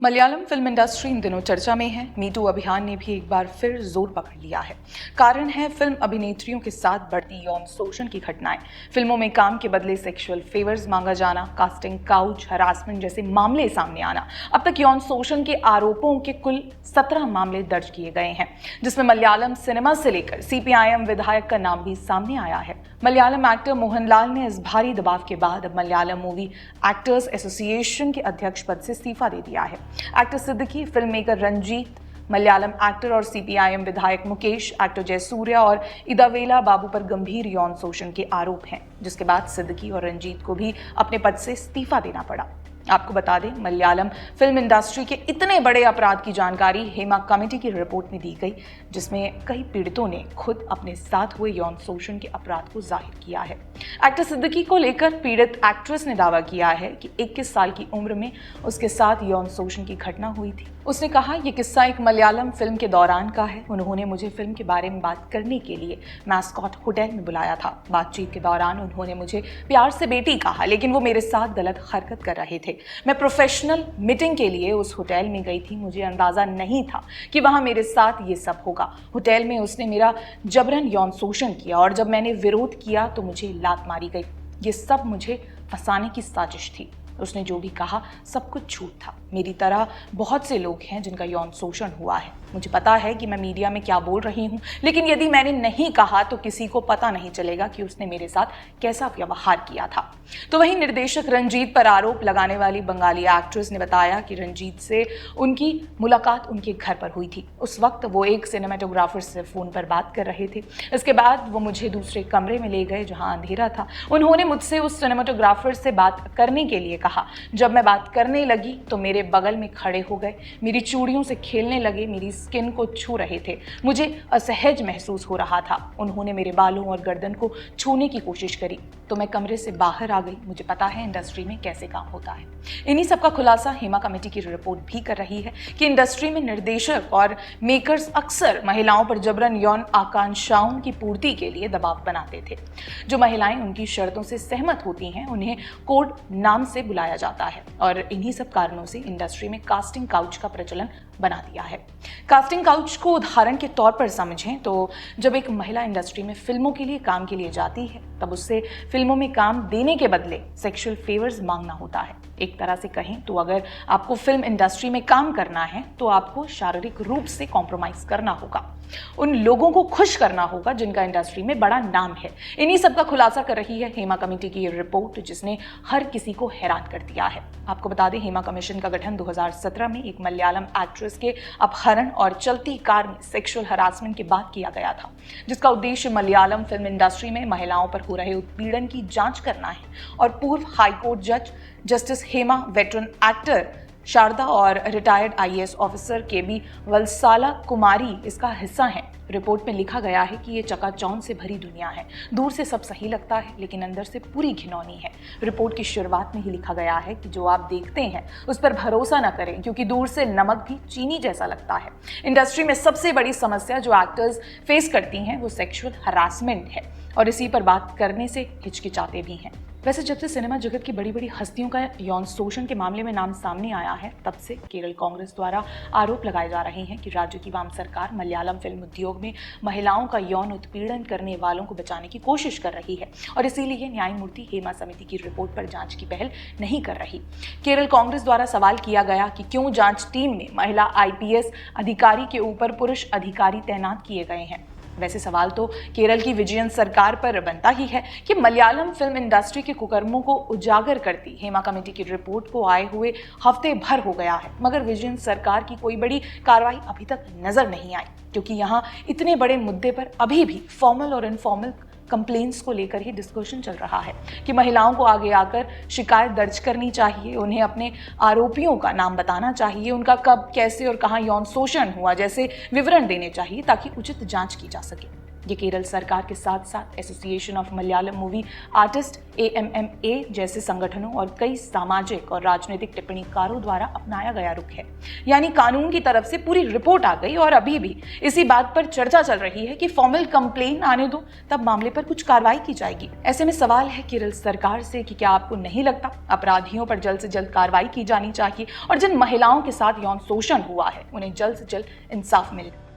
Malayalam film industry in दिनों चर्चा में है। मीटू अभियान ने भी एक बार फिर जोर पकड़ लिया है। कारण है फिल्म अभिनेत्रियों के साथ बढ़ती यौन शोषण की घटनाएं। फिल्मों में काम के बदले सेक्सुअल फेवर्स मांगा जाना, कास्टिंग काउच, हरासमेंट जैसे मामले सामने आना। अब तक यौन शोषण के आरोपों के कुल 17 मामले दर्ज किए गए हैं, जिसमें मलयालम सिनेमा से लेकर सीपीआईएम विधायक का नाम भी सामने आया है। मलयालम एक्टर मोहनलाल ने इस भारी दबाव के बाद अब मलयालम मूवी एक्टर्स एसोसिएशन के अध्यक्ष पद से इस्तीफा दे दिया है। Actor Siddique, film maker Ranjith, Malayalam actor और सीपीआईएम विधायक मुकेश, एक्टर जयसूर्या और इदावेला बाबू पर गंभीर यौन शोषण के आरोप हैं, जिसके बाद सिद्दीकी और रंजीत को भी अपने पद से इस्तीफा देना पड़ा। आपको बता दें, मलयालम फिल्म इंडस्ट्री के इतने बड़े अपराध की जानकारी हेमा कमेटी की रिपोर्ट में दी गई, जिसमें कई पीड़ितों ने खुद अपने साथ हुए यौन शोषण के अपराध को जाहिर किया है। एक्टर सिद्दीकी को लेकर पीड़ित एक्ट्रेस ने दावा किया है कि 21 साल की उम्र में उसके साथ यौन शोषण की घटना हुई थी। उसने कहा, यह किस्सा एक मलयालम फिल्म के दौरान का है। उन्होंने मुझे फिल्म के बारे में बात करने के लिए मैस्कॉट होटल में बुलाया था। बातचीत के दौरान उन्होंने मुझे प्यार से बेटी कहा, लेकिन वो मेरे साथ गलत हरकत कर रहे थे। मैं प्रोफेशनल मीटिंग के लिए उस होटल में गई थी। मुझे अंदाजा नहीं था कि वहां मेरे साथ ये सब होगा। होटल में उसने मेरा जबरन यौन शोषण किया और जब मैंने विरोध किया तो मुझे लात मारी गई। ये सब मुझे फंसाने की साजिश थी। उसने जो भी कहा सब कुछ झूठ था। मेरी तरह बहुत से लोग हैं जिनका यौन शोषण हुआ है। मुझे पता है कि मैं मीडिया में क्या बोल रही हूँ, लेकिन यदि मैंने नहीं कहा तो किसी को पता नहीं चलेगा कि उसने मेरे साथ कैसा व्यवहार किया था। तो वहीं निर्देशक रंजीत पर आरोप लगाने वाली बंगाली एक्ट्रेस ने बताया कि रंजीत से उनकी मुलाकात उनके घर पर हुई थी। उस वक्त वो एक सिनेमेटोग्राफर से फोन पर बात कर रहे थे। इसके बाद वो मुझे दूसरे कमरे में ले गए जहां अंधेरा था। उन्होंने मुझसे उस सिनेमेटोग्राफर से बात करने के लिए कहा। जब मैं बात करने लगी तो मेरे बगल में खड़े हो गए, मेरी चूड़ियों से खेलने लगे, मेरी स्किन को छू रहे थे। मुझे असहज महसूस हो रहा था। उन्होंने मेरे बालों और गर्दन को छूने की कोशिश करी तो मैं कमरे से बाहर आ गई। मुझे पता है इंडस्ट्री में कैसे काम होता है। इन्हीं सब का खुलासा हेमा कमेटी की रिपोर्ट भी कर रही है कि इंडस्ट्री में निर्देशक और मेकर्स अक्सर महिलाओं पर जबरन यौन आकांक्षाओं की पूर्ति के लिए दबाव बनाते थे। जो महिलाएं उनकी शर्तों से सहमत होती हैं उन्हें कोड नाम से बुलाया जाता है और इन्हीं सब कारणों से इंडस्ट्री में कास्टिंग काउच का प्रचलन बना दिया है। कास्टिंग काउच को उदाहरण के तौर पर समझें तो जब एक महिला इंडस्ट्री में फिल्मों के लिए काम के लिए जाती है तब उससे फिल्मों में काम देने के बदले सेक्सुअल फेवर्स मांगना होता है। एक तरह से कहें तो अगर आपको फिल्म इंडस्ट्री में काम करना है तो आपको शारीरिक रूप से कॉम्प्रोमाइज करना होगा, उन लोगों को खुश करना होगा जिनका इंडस्ट्री में बड़ा नाम है। इन्हीं सब का खुलासा कर रही है हेमा कमेटी की ये रिपोर्ट, जिसने हर किसी को हैरान कर दिया है। आपको बता दें, हेमा कमीशन का गठन 2017 में एक मलयालम एक्ट्रेस के अपहरण और चलती कार में सेक्सुअल हरासमेंट के बाद किया गया था, जिसका उद्देश्य मलयालम फिल्म इंडस्ट्री में महिलाओं पर हो रहे उत्पीड़न की जांच करना है। और पूर्व हाईकोर्ट जज justice Hema, veteran actor Sharada और retired IAS officer K B Valsala Kumari इसका हिस्सा हैं। रिपोर्ट में लिखा गया है कि ये चकाचौंध से भरी दुनिया है। दूर से सब सही लगता है लेकिन अंदर से पूरी घिनौनी है। रिपोर्ट की शुरुआत में ही लिखा गया है कि जो आप देखते हैं उस पर भरोसा न करें, क्योंकि दूर से नमक भी चीनी जैसा लगता है। इंडस्ट्री में सबसे बड़ी समस्या जो एक्टर्स फेस करती हैं वो सेक्सुअल हरासमेंट है और इसी पर बात करने से हिचकिचाते भी हैं। वैसे जब से सिनेमा जगत की बड़ी बड़ी हस्तियों का यौन शोषण के मामले में नाम सामने आया है, तब से केरल कांग्रेस द्वारा आरोप लगाए जा रहे हैं कि राज्य की वाम सरकार मलयालम फिल्म उद्योग में महिलाओं का यौन उत्पीड़न करने वालों को बचाने की कोशिश कर रही है और इसीलिए न्यायमूर्ति हेमा समिति की रिपोर्ट पर जांच की पहल नहीं कर रही। केरल कांग्रेस द्वारा सवाल किया गया कि क्यों जांच टीम में महिला आईपीएस अधिकारी के ऊपर पुरुष अधिकारी तैनात किए गए हैं। वैसे सवाल तो केरल की विजयन सरकार पर बनता ही है कि मलयालम फिल्म इंडस्ट्री के कुकर्मों को उजागर करती हेमा कमेटी की रिपोर्ट को आए हुए हफ्ते भर हो गया है, मगर विजयन सरकार की कोई बड़ी कार्रवाई अभी तक नजर नहीं आई, क्योंकि यहाँ इतने बड़े मुद्दे पर अभी भी फॉर्मल और इनफॉर्मल कंप्लेंट्स को लेकर ही डिस्कशन चल रहा है कि महिलाओं को आगे आकर शिकायत दर्ज करनी चाहिए, उन्हें अपने आरोपियों का नाम बताना चाहिए, उनका कब, कैसे और कहां यौन शोषण हुआ जैसे विवरण देने चाहिए ताकि उचित जांच की जा सके। ये केरल सरकार के साथ साथ association of Malayalam movie artist AMMA जैसे संगठनों और कई सामाजिक और राजनीतिक टिप्पणीकारों द्वारा अपनाया गया रुख है। यानी कानून की तरफ से पूरी रिपोर्ट आ गई और अभी भी इसी बात पर चर्चा चल रही है कि फॉर्मल कंप्लेन आने दो, तब मामले पर कुछ कार्रवाई की जाएगी। ऐसे में सवाल है केरल सरकार से कि क्या आपको नहीं लगता अपराधियों पर जल्द से जल्द कार्रवाई की जानी चाहिए और जिन महिलाओं के साथ यौन शोषण हुआ है उन्हें जल्द से जल्द इंसाफ मिले।